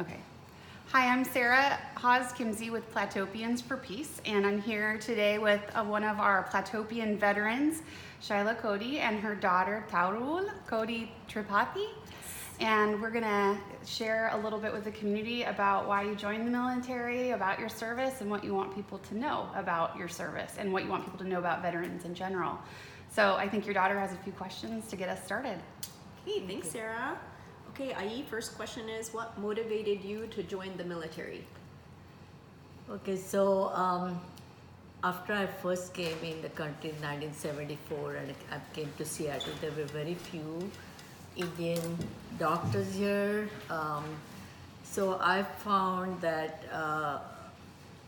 Okay. Hi, I'm Sarah Haas-Kimsey with Platopians for Peace, and I'm here today with one of our Platopian veterans, Shaila Kode, and her daughter, Taurul Kode Tripathi. And we're gonna share a little bit with the community about why you joined the military, about your service, and what you want people to know about your service, and what you want people to know about veterans in general. So I think your daughter has a few questions to get us started. Hey, thanks, Sarah. Okay, Ai, first question is, what motivated you to join the military? Okay, so after I first came in the country in 1974 and I came to Seattle, there were very few Indian doctors here. So I found that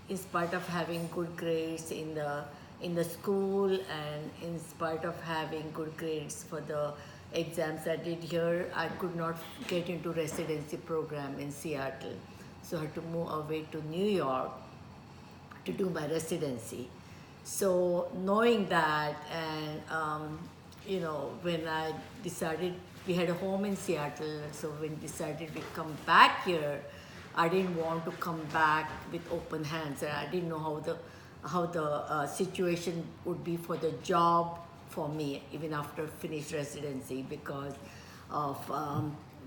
in spite of having good grades in the school and in spite of having good grades for the exams I did here, I could not get into residency program in Seattle. So I had to move away to New York to do my residency. So knowing that, and when I decided, we had a home in Seattle, so when decided we come back here, I didn't want to come back with open hands, and I didn't know how the situation would be for the job for me even after finished residency, because of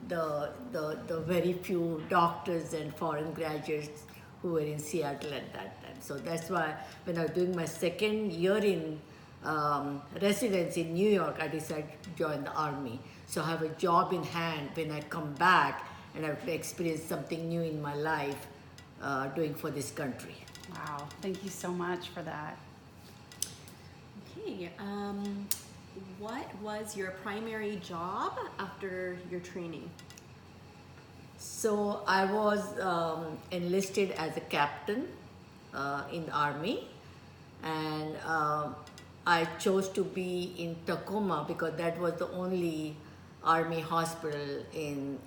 the very few doctors and foreign graduates who were in Seattle at that time. So that's why when I was doing my second year in residency in New York, I decided to join the Army. So I have a job in hand when I come back and I have to experience something new in my life doing for this country. Wow, thank you so much for that. Okay, what was your primary job after your training? So I was enlisted as a captain in the Army, and I chose to be in Tacoma because that was the only Army hospital in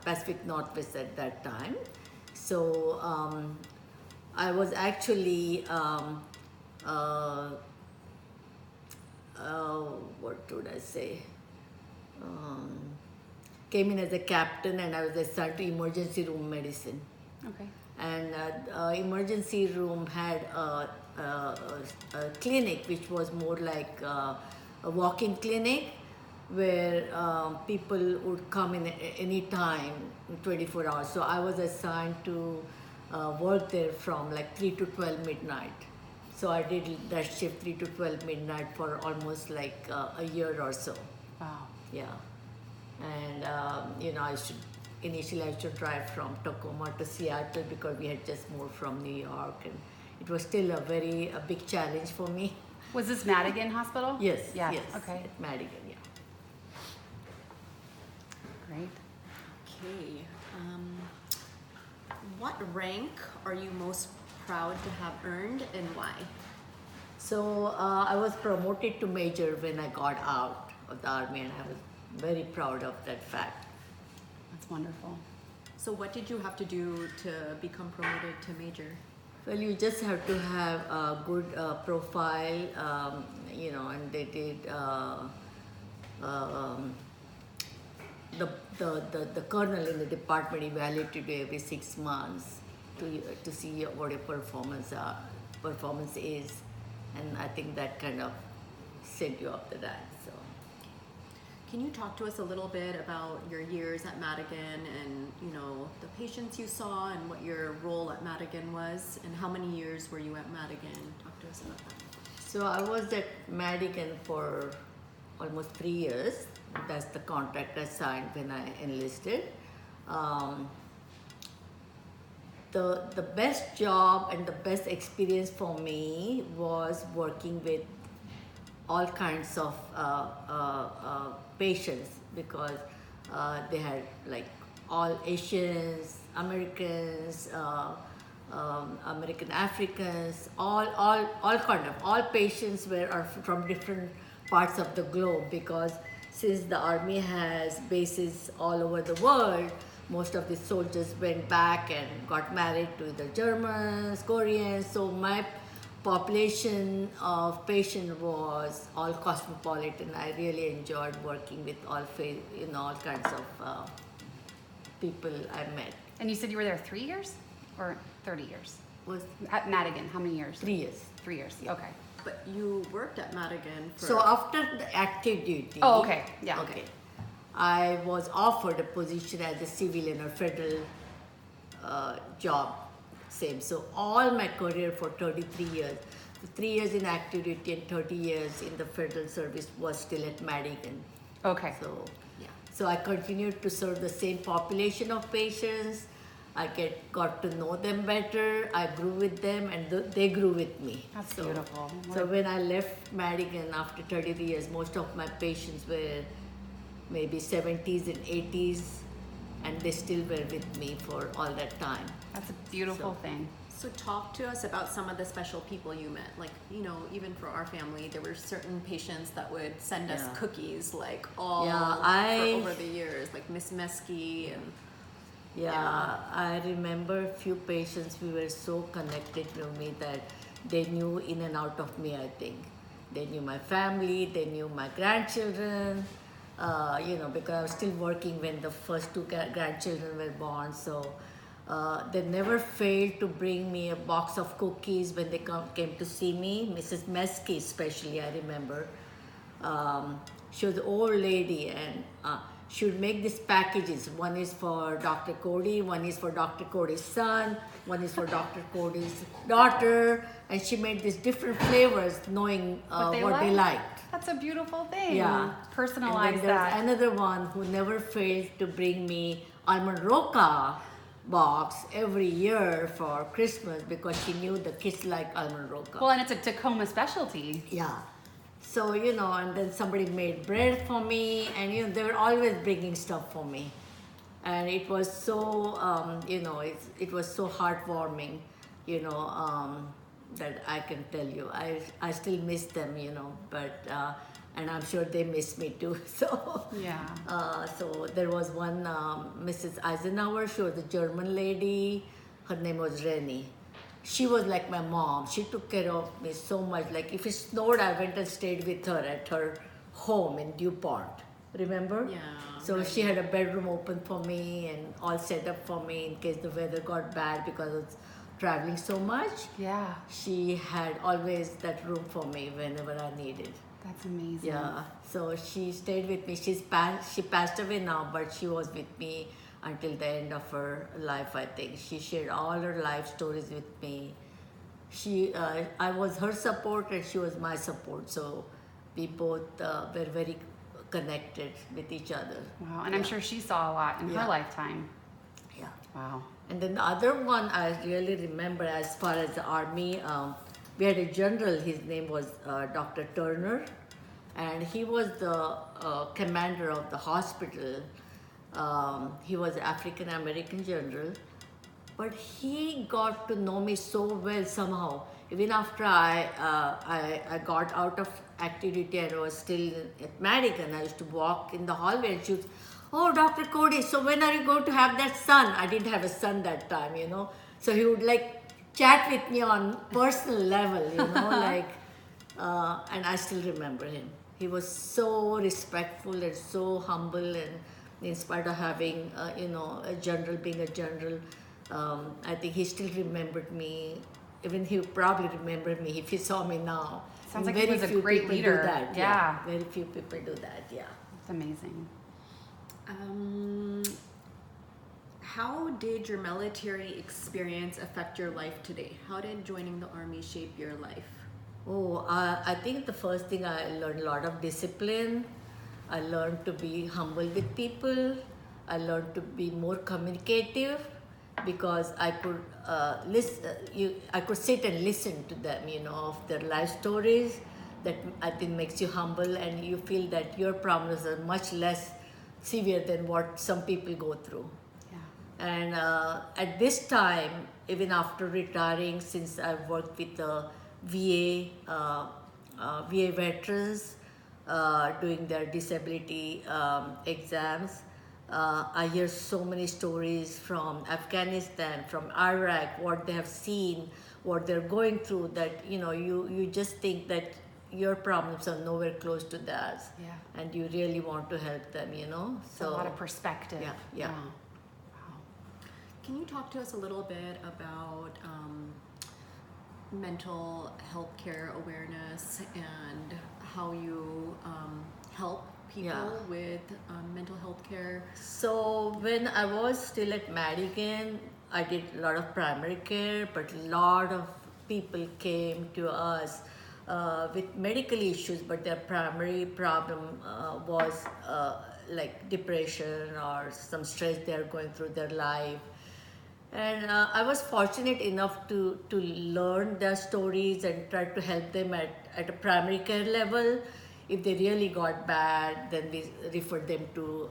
Pacific Northwest at that time. So I was actually what should I say? Came in as a captain, and I was assigned to emergency room medicine. Okay. And emergency room had a clinic which was more like a walk-in clinic where people would come in any time, 24 hours. So I was assigned to work there from like 3 to 12 midnight. So I did that shift 3 to 12 midnight for almost like a year or so. Wow. Yeah. And initially I should drive from Tacoma to Seattle because we had just moved from New York, and it was still a big challenge for me. Was this Madigan Hospital? Yes. Yeah. Yes. Okay. At Madigan, yeah. Great. Okay, what rank are you most proud to have earned and why? So I was promoted to major when I got out of the Army, and I was very proud of that fact. That's wonderful. So what did you have to do to become promoted to major? Well, you just have to have a good profile, and they did the colonel in the department evaluated you every 6 months to see what your performance is, and I think that kind of set you up to that. So. Can you talk to us a little bit about your years at Madigan and the patients you saw and what your role at Madigan was, and how many years were you at Madigan? Talk to us about that. So I was at Madigan for almost 3 years. That's the contract I signed when I enlisted. The best job and the best experience for me was working with all kinds of patients, because they had like all Asians, Americans, American Africans, all patients are from different parts of the globe, because since the Army has bases all over the world, most of the soldiers went back and got married to the Germans, Koreans. So my population of patient was all cosmopolitan. I really enjoyed working with all kinds of people I met. And you said you were there 3 years or 30 years? Was At Madigan, how many years? 3 years. 3 years. Yeah. Okay. But you worked at Madigan for... So after the active duty. Oh, okay. Yeah. Okay. I was offered a position as a civilian or federal job. Same. So all my career for 33 years, 3 years in active duty and 30 years in the federal service was still at Madigan. Okay. So, yeah. So I continued to serve the same population of patients. I got to know them better. I grew with them, and they grew with me. That's beautiful. So when I left Madigan after 33 years, most of my patients were maybe 70s and 80s, and they still were with me for all that time. That's a beautiful So- thing. So talk to us about some of the special people you met. Like, you know, even for our family, there were certain patients that would send us Yeah. cookies, like all Yeah, for over the years, like Miss Mesky and... Yeah, I remember a few patients who were so connected to me that they knew in and out of me, I think. They knew my family, they knew my grandchildren, you know, because I was still working when the first two grandchildren were born. So they never failed to bring me a box of cookies when they came to see me. Mrs. Mesky especially, I remember. She was an old lady, and she would make these packages. One is for Dr. Kode, one is for Dr. Kode's son, one is for Dr. Kode's daughter, and she made these different flavors knowing what they liked. That's a beautiful thing. Yeah. Personalize And then there's that. another one who never failed to bring me almond roca box every year for Christmas because she knew the kids like almond roca. Well, and it's a Tacoma specialty. Yeah. So, you know, and then somebody made bread for me, and, you know, they were always bringing stuff for me. And it was so, you know, it was so heartwarming, you know, that I can tell you. I still miss them, you know, but, and I'm sure they miss me too. So, Yeah. so there was one Mrs. Eisenhower, she was a German lady. Her name was Rennie. She was like my mom. She took care of me so much. Like if it snowed, I went and stayed with her at her home in DuPont. Remember? Yeah. So she had a bedroom open for me and all set up for me in case the weather got bad because I was traveling so much. Yeah. She had always that room for me whenever I needed. That's amazing. Yeah. So she stayed with me. She passed away now, but she was with me until the end of her life, I think. She shared all her life stories with me. I was her support and she was my support. So we both were very connected with each other. Wow. And I'm sure she saw a lot in Yeah. her lifetime. Yeah. Wow. And then the other one I really remember as far as the army, we had a general, his name was Dr. Turner, and he was the commander of the hospital. He was an African American general, but he got to know me so well somehow. Even after I got out of activity and was still at Madigan, I used to walk in the hallway and she was, "Oh, Dr. Kode, so when are you going to have that son?" I didn't have a son that time, you know. So he would like chat with me on personal level, you know, like, and I still remember him. He was so respectful and so humble, and in spite of having, you know, a general, being a general, I think he still remembered me. Even he would probably remembered me if he saw me now. Sounds And like he was a few great people leader. Do that. Yeah. Very few people do that. Yeah. It's amazing. How did your military experience affect your life today? How did joining the Army shape your life? Oh, I think the first thing I learned a lot of discipline. I learned to be humble with people. I learned to be more communicative because I could I could sit and listen to them, you know, of their life stories. That I think makes you humble, and you feel that your problems are much less severe than what some people go through. Yeah. And at this time, even after retiring, since I've worked with the VA veterans doing their disability exams, I hear so many stories from Afghanistan, from Iraq, what they have seen, what they're going through, that, you know, you just think that your problems are nowhere close to theirs. Yeah. And you really want to help them, you know. It's a lot of perspective. Yeah. Wow. Can you talk to us a little bit about mental health care awareness and how you help people Yeah. with mental health care? So when I was still at Madigan, I did a lot of primary care, but a lot of people came to us with medical issues, but their primary problem was like depression or some stress they are going through their life. And I was fortunate enough to learn their stories and try to help them at a primary care level. If they really got bad, then we referred them to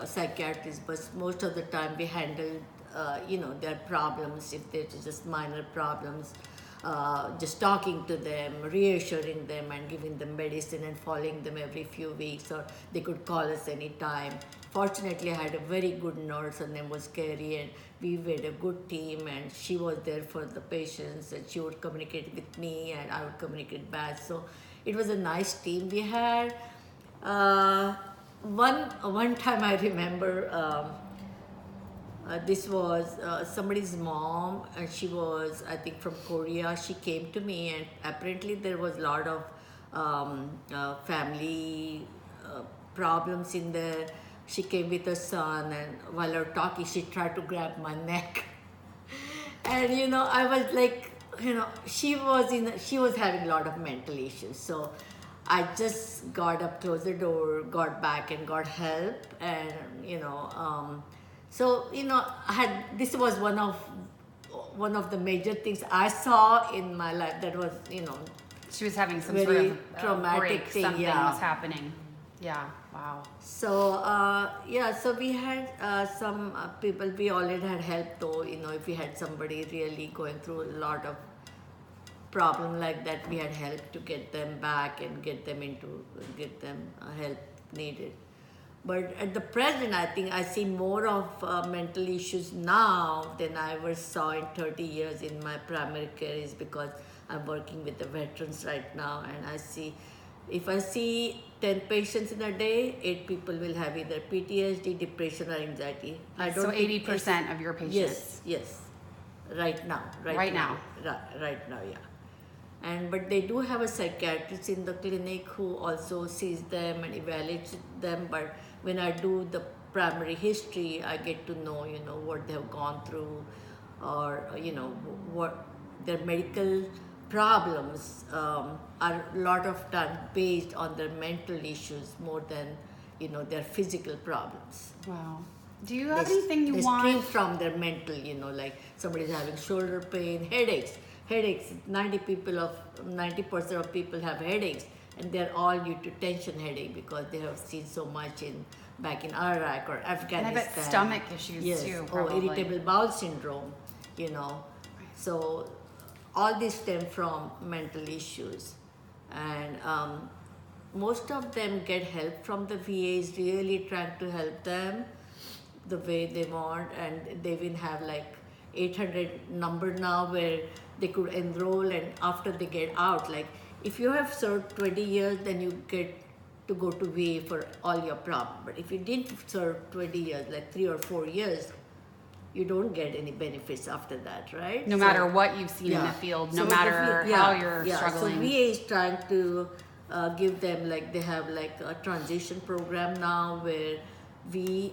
psychiatrists. But most of the time, we handled their problems. If they're just minor problems, just talking to them, reassuring them, and giving them medicine and following them every few weeks, or they could call us anytime. Fortunately, I had a very good nurse. Her name was Carrie, and we made a good team, and she was there for the patients, and she would communicate with me and I would communicate back. So it was a nice team we had. One time I remember this was somebody's mom, and she was, I think, from Korea. She came to me, and apparently there was a lot of family problems in there. She came with her son, and while I was talking, she tried to grab my neck. And I was like, she was having a lot of mental issues. So I just got up, closed the door, got back, and got help. And this was one of the major things I saw in my life. That was She was having some very sort of traumatic break. thing, Something yeah. was happening. Yeah. Wow. So so we had some people. We already had help, though. If we had somebody really going through a lot of problem like that, we had help to get them back and get them help needed. But at the present, I think I see more of mental issues now than I ever saw in 30 years in my primary care, is because I'm working with the veterans right now, and if I see 10 patients in a day, 8 people will have either PTSD, depression, or anxiety. So 80% of your patients. Yes. Right now. Right now. Right now, yeah. But they do have a psychiatrist in the clinic who also sees them and evaluates them. But when I do the primary history, I get to know, what they have gone through, or what their medical problems are a lot of time based on their mental issues more than their physical problems. Wow. Do you have anything you they want? stream from their mental, like somebody's having shoulder pain, headaches. 90% of people have headaches, and they're all due to tension headache because they have seen so much back in Iraq or Afghanistan. And I bet stomach issues too, probably. Irritable bowel syndrome, So all these stem from mental issues, and most of them get help from the VAs, really trying to help them the way they want, and they even have like 800 number now where they could enroll, and after they get out, like if you have served 20 years, then you get to go to VA for all your problems. But if you didn't serve 20 years, like 3 or 4 years, you don't get any benefits after that, right? No matter what you've seen in the field, no matter how you're struggling. So VA is trying to give them, like, they have like a transition program now where we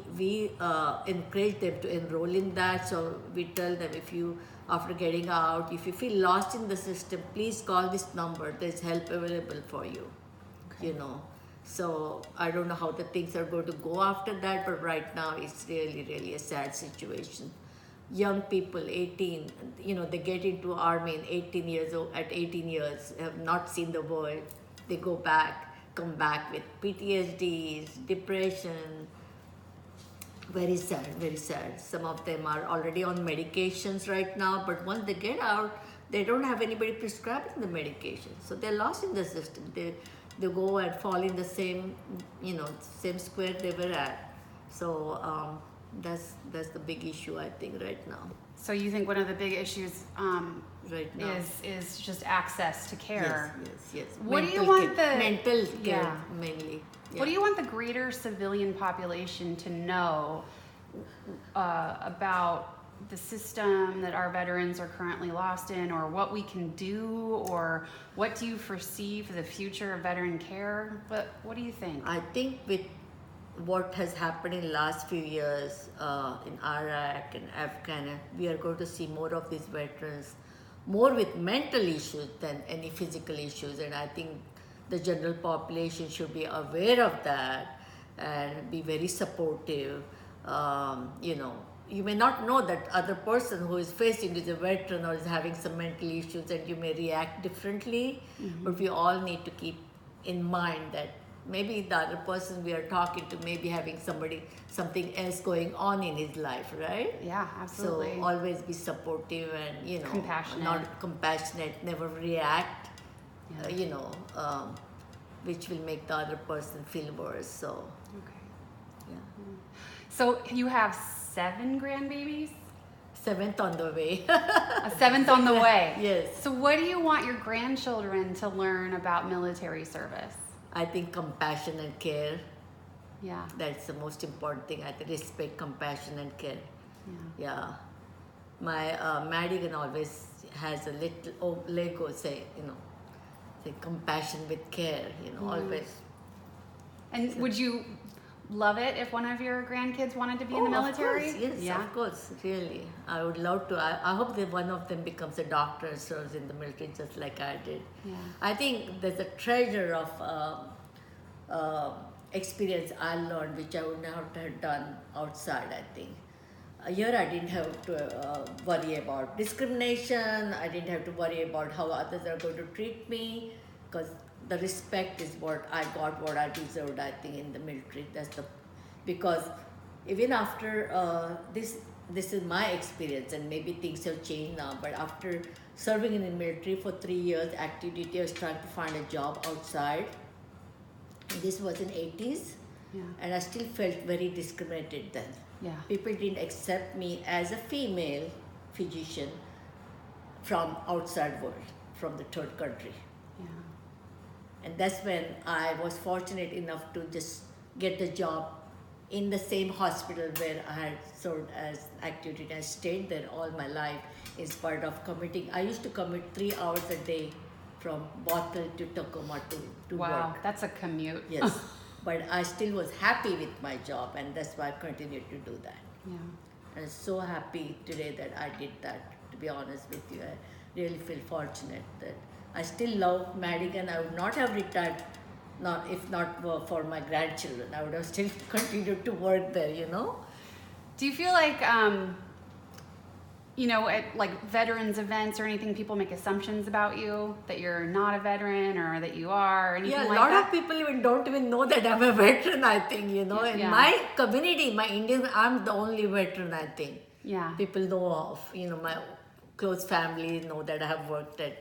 encourage them to enroll in that. So we tell them, if you, after getting out, if you feel lost in the system, please call this number. There's help available for you, So I don't know how the things are going to go after that, but right now it's really, really a sad situation. Young people, 18, they get into army in 18 years old. At 18 years, have not seen the world. They come back with PTSDs, depression. Very sad, very sad. Some of them are already on medications right now, but once they get out, they don't have anybody prescribing the medication. So they're lost in the system. They go and fall in the same, same square they were at. So that's the big issue, I think, right now. So you think one of the big issues right now is just access to care? Yes. What do you want mental care mainly? Yeah. What do you want the greater civilian population to know about the system that our veterans are currently lost in, or what we can do, or what do you foresee for the future of veteran care? What do you think? I think with what has happened in last few years in Iraq and Afghanistan, we are going to see more of these veterans, more with mental issues than any physical issues. And I think the general population should be aware of that and be very supportive. You may not know that other person who is facing is a veteran or is having some mental issues, and you may react differently. But we all need to keep in mind that maybe the other person we are talking to may be having something else going on in his life, right? Yeah, absolutely. So always be supportive and, Compassionate. not compassionate, never react, Yeah. which will make the other person feel worse. So, Okay. yeah. So you have 7 grandbabies? 7th on the way. A 7th on the way. Yes. So what do you want your grandchildren to learn about military service? I think compassion and care, Yeah. that's the most important thing. I think respect, compassion and care. Yeah. Yeah. My Madigan always has a little Lego say compassion with care, always. And would you love it if one of your grandkids wanted to be in the military? Of course, yes, Yeah. of course, really. I would love to. I hope that one of them becomes a doctor and serves in the military just like I did. Yeah. I think there's a treasure of experience I learned which I would not have done outside, I think. Here I didn't have to worry about discrimination. I didn't have to worry about how others are going to treat me, because the respect is what I got, what I deserved, I think, in the military. Because even after this is my experience, and maybe things have changed now, but after serving in the military for 3 years, active duty, I was trying to find a job outside. This was in 80s, Yeah. and I still felt very discriminated then. Yeah. People didn't accept me as a female physician from outside world, from the third country. Yeah. And that's when I was fortunate enough to just get the job in the same hospital where I had served as active duty. I stayed there all my life in spite of commuting. I used to commute 3 hours a day from Bothell to Tacoma to Wow, work. that's a commute. Yes. But I still was happy with my job, and that's why I continued to do that. Yeah. And I'm so happy today that I did that, to be honest with you. I really feel fortunate that I still love Madigan. I would not have retired if not for my grandchildren. I would have still continued to work there, Do you feel like, at like veterans events or anything, people make assumptions about you, that you're not a veteran or that you are, or anything Yeah, a like lot that? of people don't even know that I'm a veteran, I think, In Yeah. my community, my Indian, I'm the only veteran, I think. Yeah. People know of, my close family know that I have worked at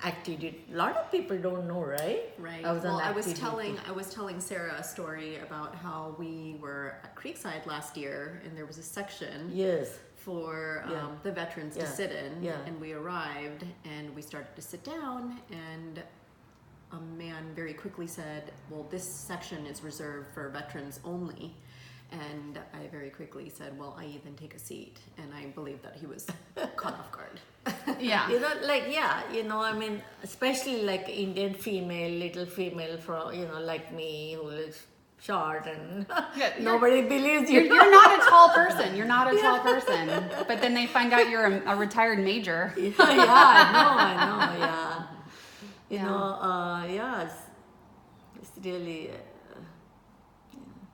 active duty. A lot of people don't know, right? Right. I was on I was active duty. telling Sarah a story about how we were at Creekside last year, and there was a section Yes. for Yeah. the veterans to Yeah. sit in. Yeah. And we arrived and we started to sit down, and a man very quickly said, well, this section is reserved for veterans only. And I very quickly said, well, I even take a seat. And I believe that he was caught off guard. Yeah. Especially like Indian female, little female from, like me, who is short and Yeah, nobody believes you. You're not a tall person. You're not a tall person. But then they find out you're a retired major. I know, yeah. Yeah. It's really...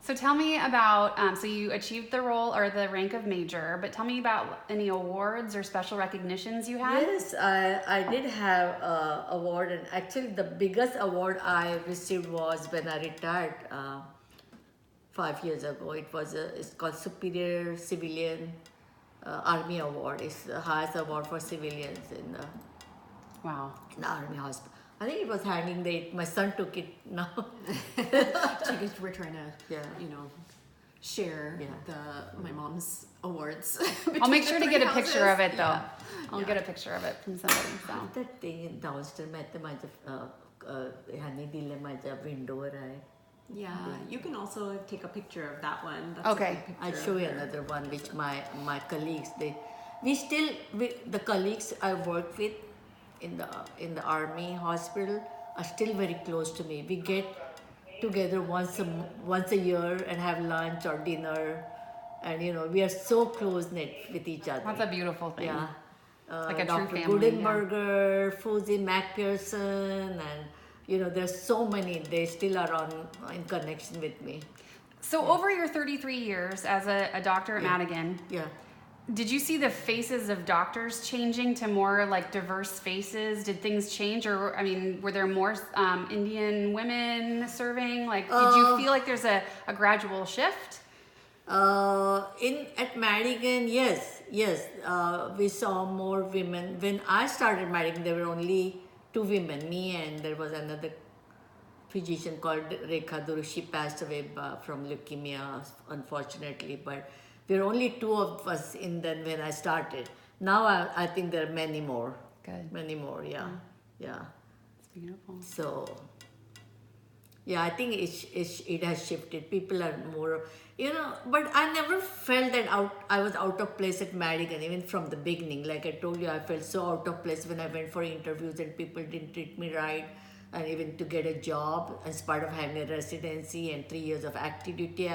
So tell me about, so you achieved the role or the rank of major, but tell me about any awards or special recognitions you had. Yes, I did have an award, and actually the biggest award I received was when I retired 5 years ago. It's called Superior Civilian Army Award. It's the highest award for civilians in the Army Hospital. I think it was hanging there. My son took it now. We're trying to, share my mom's awards. I'll make sure to get a picture of it though. Yeah. I'll get a picture of it from somebody. So. That thing downstairs, माझ्या window आहे. Yeah, you can also take a picture of that one. That's Okay. a good I'll picture show of you her. another one which my colleagues, the colleagues I work with in the Army Hospital are still very close to me. We get together once a year and have lunch or dinner, and we are so close knit with each other. That's a beautiful thing. Yeah. Like a Dr. true family. Gudenberger, Fuzzy McPherson, and there's so many. They still are in connection with me. So over your 33 years as a doctor at Madigan, Yeah. did you see the faces of doctors changing to more like diverse faces? Did things change, or were there more Indian women serving? Like, did you feel like there's a gradual shift? At Madigan, yes, we saw more women. When I started Madigan, there were only 2 women, me and there was another physician called Rekha Duru. She passed away from leukemia, unfortunately, but there were only 2 of us when I started. Now I think there are many more. Good. Many more, yeah. It's beautiful. So, yeah, I think it has shifted. People are more, but I never felt that I was out of place at Madigan, even from the beginning. Like I told you, I felt so out of place when I went for interviews and people didn't treat me right. And even to get a job, in spite of having a residency and 3 years of active duty,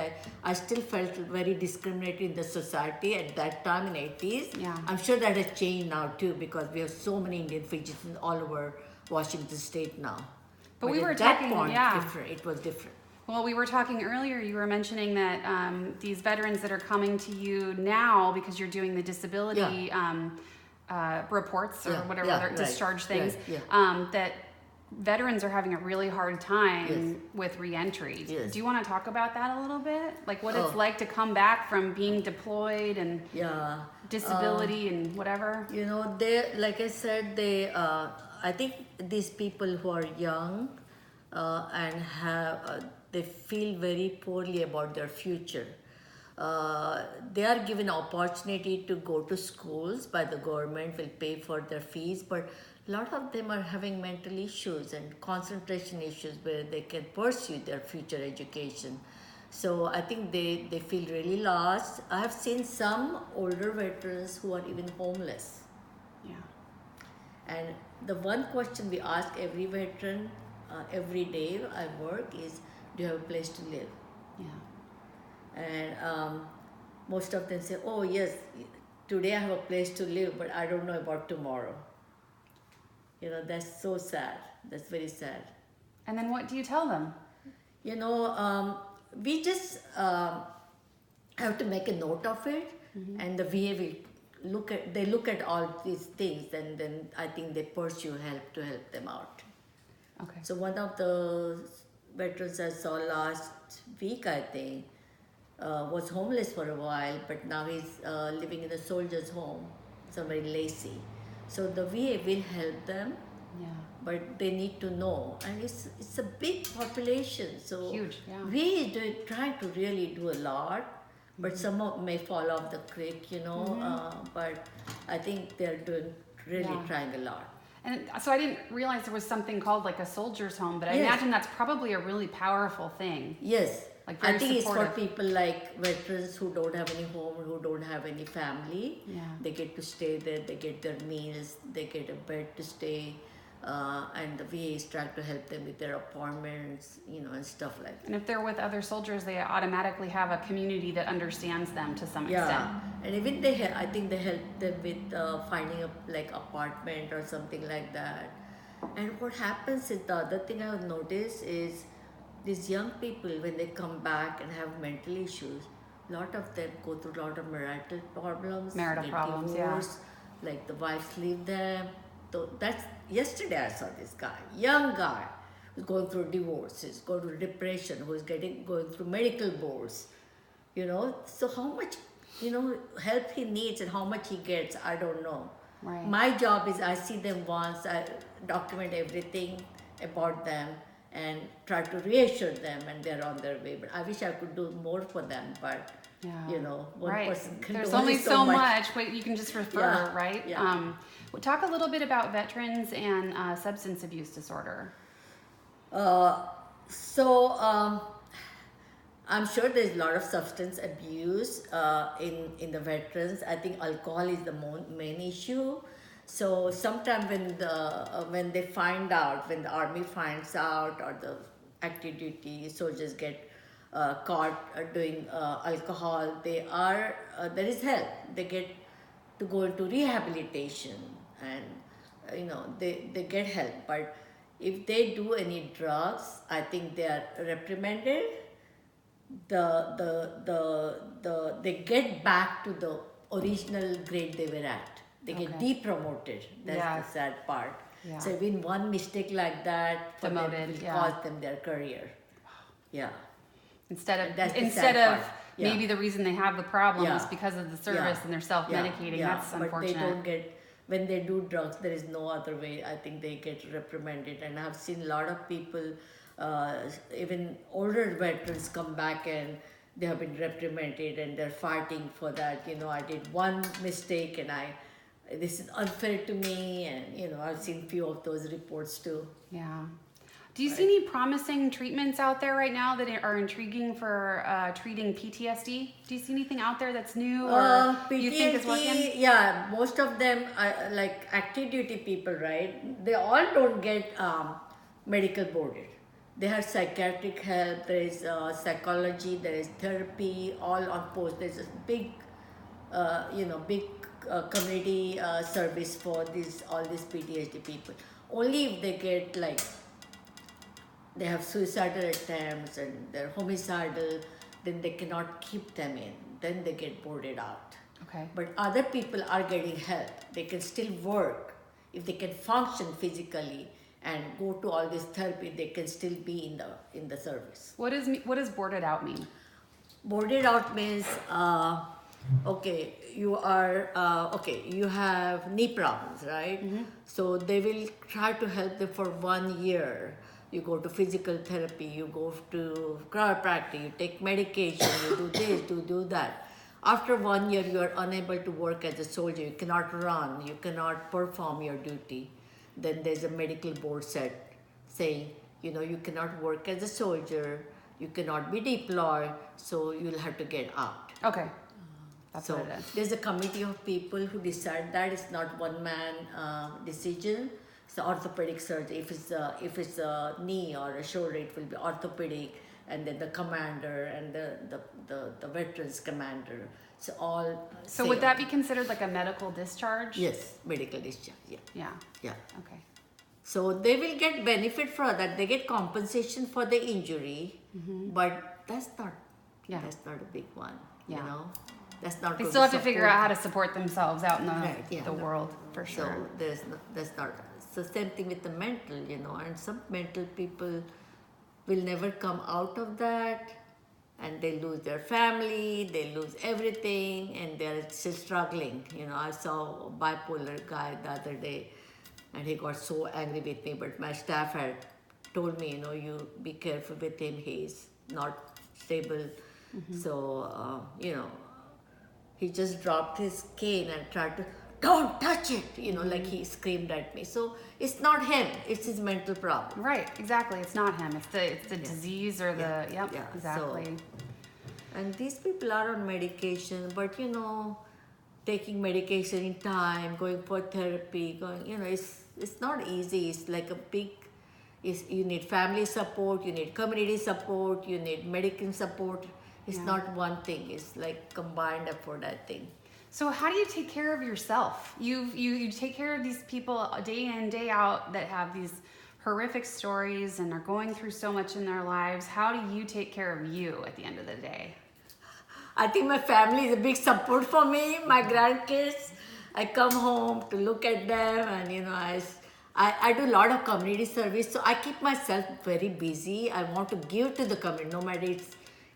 I still felt very discriminated in the society at that time in 80s. Yeah. I'm sure that has changed now too, because we have so many Indian physicians all over Washington State now. But we were at that talking, point, yeah. It was different. Well, we were talking earlier, you were mentioning that these veterans that are coming to you now because you're doing the disability reports or whatever, right. discharge things, that veterans are having a really hard time with reentry. Yes. Do you want to talk about that a little bit? Like what it's like to come back from being deployed and disability and whatever? Like I said, I think these people who are young and have, they feel very poorly about their future. They are given opportunity to go to schools by the government, will pay for their fees, but a lot of them are having mental issues and concentration issues where they can pursue their future education. So I think they feel really lost. I have seen some older veterans who are even homeless. Yeah. And the one question we ask every veteran every day I work is, do you have a place to live? Yeah. And most of them say, oh yes, today I have a place to live, but I don't know about tomorrow. That's so sad. That's very sad. And then what do you tell them? We just have to make a note of it, and the VA will look at all these things, and then I think they pursue help to help them out. Okay. So one of the veterans I saw last week, I think, was homeless for a while, but now he's living in a soldier's home, somewhere in Lacey. So the VA will help them, but they need to know, and it's a big population. So huge, VA is trying to really do a lot, but some of may fall off the creek, but I think they're doing trying a lot. And so I didn't realize there was something called like a soldier's home, but I imagine that's probably a really powerful thing. Yes. Like very I think supportive. It's for people like veterans who don't have any home, who don't have any family. Yeah. They get to stay there, they get their meals, they get a bed to stay, and the VA is trying to help them with their apartments, and stuff like that. And if they're with other soldiers, they automatically have a community that understands them to some extent. And even I think they help them with finding a apartment or something like that. And what happens is, the other thing I have noticed is, these young people, when they come back and have mental issues, a lot of them go through a lot of marital problems, divorced, like the wives leave them. So yesterday I saw this guy, young guy, who's going through divorces, going through depression, who's going through medical boards, So how much, help he needs and how much he gets, I don't know. Right. My job is I see them once, I document everything about them, and try to reassure them, and they're on their way. But I wish I could do more for them, but one person can There's do only so much. much. You can just refer, right? Yeah. Talk a little bit about veterans and substance abuse disorder. I'm sure there's a lot of substance abuse in the veterans. I think alcohol is the main issue. So sometimes when they find out, when the army finds out, or the active duty soldiers get caught doing alcohol, there is help. They get to go into rehabilitation, and they get help. But if they do any drugs, I think they are reprimanded. They get back to the original grade they were at. They get depromoted. That's the sad part. Yeah. So even one mistake like that for them Demoted, will cost them their career. Yeah. Instead of Yeah. maybe the reason they have the problem Yeah. is because of the service and they're self-medicating. Yeah. That's But unfortunate. they don't get, when they do drugs, there is no other way. I think they get reprimanded. And I've seen a lot of people, even older veterans, come back and they have been reprimanded and they're fighting for that. I did one mistake and this is unfair to me, and I've seen few of those reports too. Yeah. Do you see any promising treatments out there right now that are intriguing for treating PTSD? Do you see anything out there that's new or you think is working? Yeah, most of them are like active duty people, right? They all don't get medical boarded. They have psychiatric help, there is psychology, there is therapy, all on post. There's a big, big community service for all these PTSD people. Only if they get they have suicidal attempts and they're homicidal, then they cannot keep them in. Then they get boarded out. Okay. But other people are getting help. They can still work. If they can function physically and go to all this therapy, they can still be in the service. What does boarded out mean? Boarded out means, you have knee problems, right? Mm-hmm. So they will try to help them for 1 year. You go to physical therapy, you go to chiropractic, you take medication, you do this, you do that. After 1 year, you are unable to work as a soldier. You cannot run, you cannot perform your duty. Then there's a medical board set saying, you cannot work as a soldier, you cannot be deployed, so you'll have to get out. Okay. That's what it is. There's a committee of people who decide that. It's not one man decision. It's the orthopedic surgeon. If it's a knee or a shoulder, it will be orthopedic, and then the commander and the veterans commander. So all. So would that be considered like a medical discharge? Yes, medical discharge. Yeah. Yeah. Yeah. Okay. So they will get benefit for that. They get compensation for the injury, but that's not a big one. Yeah. That's not. They still have to figure out how to support themselves out in the world, for sure. So that's not. So same thing with the mental, and some mental people will never come out of that, and they lose their family, they lose everything, and they're still struggling. I saw a bipolar guy the other day, and he got so angry with me, but my staff had told me, you be careful with him, he's not stable. Mm-hmm. So, he just dropped his cane and tried to, don't touch it, like he screamed at me. So it's not him, it's his mental problem. Right, exactly. It's not him. It's the disease or exactly. So, and these people are on medication, but taking medication in time, going for therapy, it's not easy. It's like you need family support, you need community support, you need medical support. It's not one thing. It's like combined effort, I think. So how do you take care of yourself? You take care of these people day in, day out that have these horrific stories and are going through so much in their lives. How do you take care of you at the end of the day? I think my family is a big support for me. My grandkids, I come home to look at them, and I do a lot of community service, so I keep myself very busy. I want to give to the community, no matter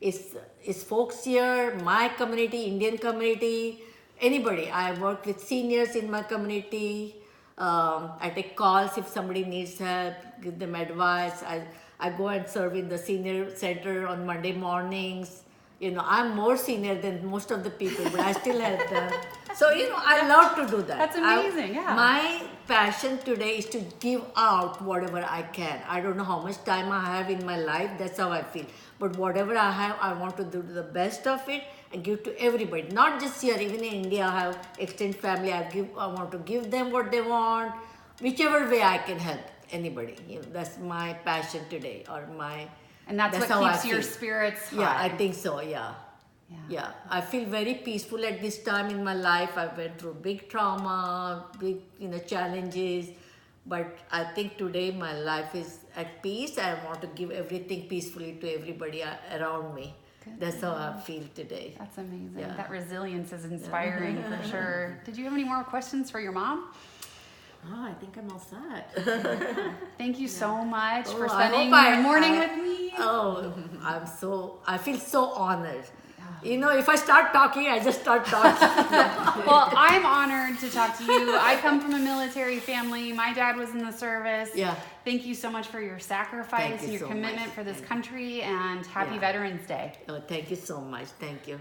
it's folks here, my community, Indian community, anybody. I work with seniors in my community. I take calls if somebody needs help, give them advice. I go and serve in the senior center on Monday mornings. I'm more senior than most of the people, but I still help them. So, you know, I love to do that. That's amazing, yeah. My passion today is to give out whatever I can. I don't know how much time I have in my life. That's how I feel. But whatever I have, I want to do the best of it and give to everybody. Not just here, even in India, I have extended family. I want to give them what they want. Whichever way I can help anybody. You know, that's my passion today, or my... And that's what how keeps I your feel. spirits high. Yeah, I think so, yeah. Yeah. Yeah, I feel very peaceful at this time in my life. I went through big trauma, big, you know, challenges. But I think today my life is at peace. I want to give everything peacefully to everybody around me. Good. That's how I feel today. That's amazing. Yeah. That resilience is inspiring for sure. Did you have any more questions for your mom? Oh, I think I'm all set. Thank you so much for Oh, I spending hope your morning with me. Oh, I feel so honored. You know, if I start talking, I just start talking. Well, I'm honored to talk to you. I come from a military family. My dad was in the service. Yeah. Thank you so much for your sacrifice Thank you and your so commitment much. for this Thank you. country, and happy Yeah. Veterans Day. Oh, thank you so much. Thank you.